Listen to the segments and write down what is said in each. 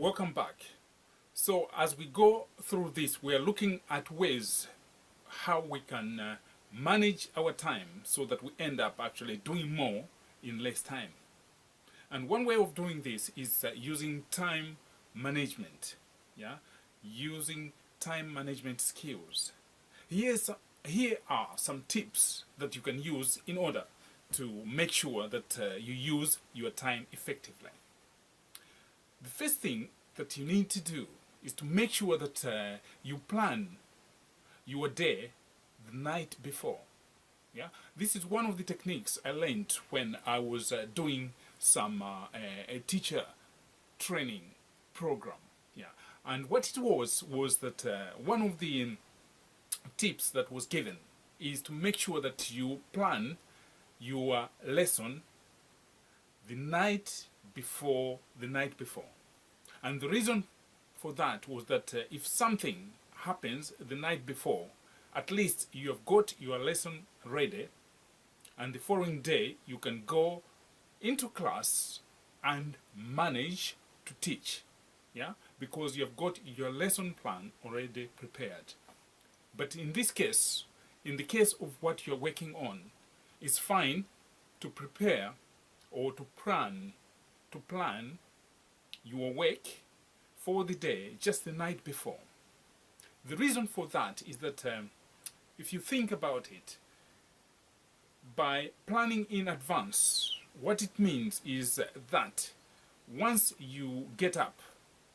Welcome back. So as we go through this, we are looking at ways how we can manage our time so that we end up actually doing more in less time. And one way of doing this is using time management. Yeah, using time management skills. Here are some tips that you can use in order to make sure that you use your time effectively. The first thing that you need to do is to make sure that you plan your day the night before. Yeah, this is one of the techniques I learned when I was doing some a teacher training program. Yeah, and what it was that one of the tips that was given is to make sure that you plan your lesson the night before the night before. And the reason for that was that if something happens the night before, at least you have got your lesson ready, and the following day you can go into class and manage to teach. Yeah, because you have got your lesson plan already prepared. But in this case, in the case of what you're working on, it's fine to prepare or to plan your work for the day just the night before. The reason for that is that if you think about it, by planning in advance, what it means is that once you get up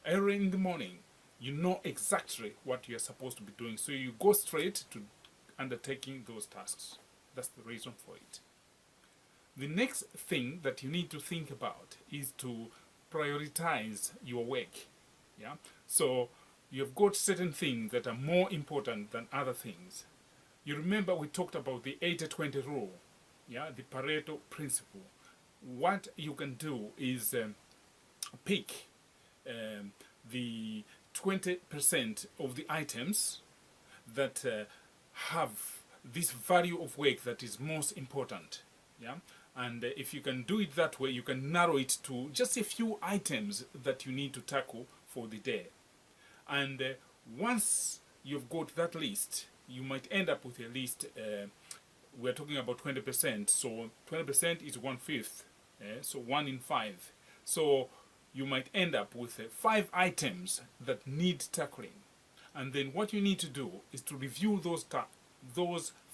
early in the morning, you know exactly what you're supposed to be doing. So you go straight to undertaking those tasks. That's the reason for it. The next thing that you need to think about is to prioritize your work. Yeah? So you've got certain things that are more important than other things. You remember we talked about the 80-20 rule, yeah, the Pareto principle. What you can do is pick the 20% of the items that have this value of work that is most important. Yeah? And if you can do it that way, you can narrow it to just a few items that you need to tackle for the day. And once you've got that list, you might end up with a list. We're talking about 20%. So 20% is 1/5. So 1 in 5. So you might end up with 5 items that need tackling. And then what you need to do is to review those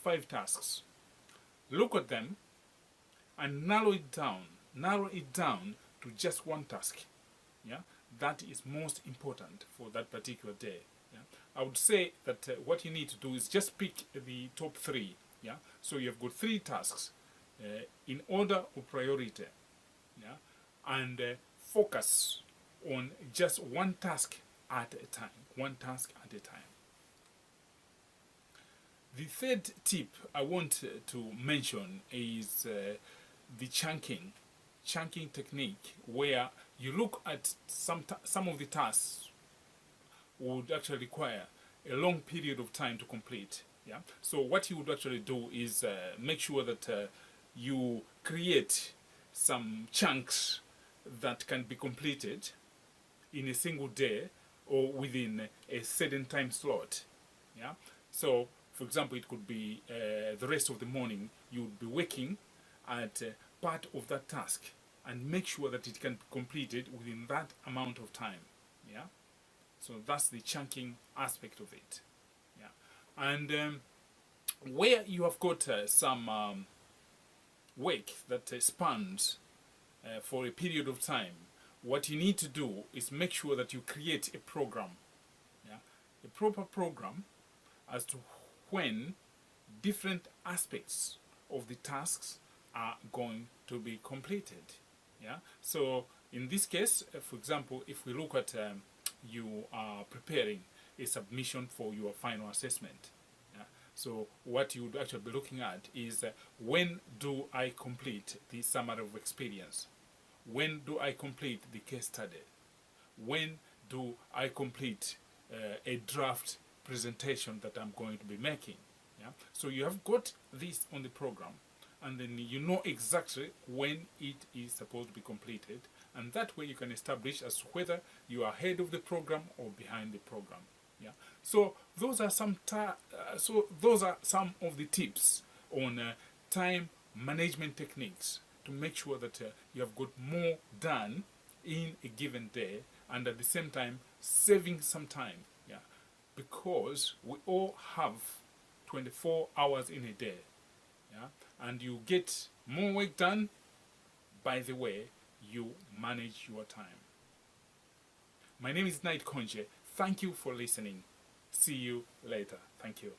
5 tasks. Look at them and narrow it down to just one task. Yeah, that is most important for that particular day. Yeah, I would say that what you need to do is just pick the top 3. Yeah, so you've got 3 tasks in order of priority. Yeah, and focus on just one task at a time. One task at a time. The third tip I want to mention is the chunking technique, where you look at some of the tasks would actually require a long period of time to complete. Yeah. So what you would actually do is make sure that you create some chunks that can be completed in a single day or within a certain time slot. Yeah. So for example, it could be the rest of the morning you would be working at part of that task and make sure that it can be completed within that amount of time. Yeah. So that's the chunking aspect of it. Yeah. And where you have got some work that spans for a period of time, what you need to do is make sure that you create a program. Yeah. A proper program as to when different aspects of the tasks are going to be completed. Yeah. So in this case, for example, if we look at you are preparing a submission for your final assessment. Yeah. So what you would actually be looking at is when do I complete the summary of experience? When do I complete the case study? When do I complete a draft presentation that I'm going to be making? Yeah? So you have got this on the program, and then you know exactly when it is supposed to be completed, and that way you can establish as to whether you are ahead of the program or behind the program. Yeah. So those are some of the tips on time management techniques to make sure that you have got more done in a given day, and at the same time saving some time. Yeah. Because we all have 24 hours in a day. Yeah. And you get more work done by the way you manage your time. My name is Knight Konje. Thank you for listening. See you later. Thank you.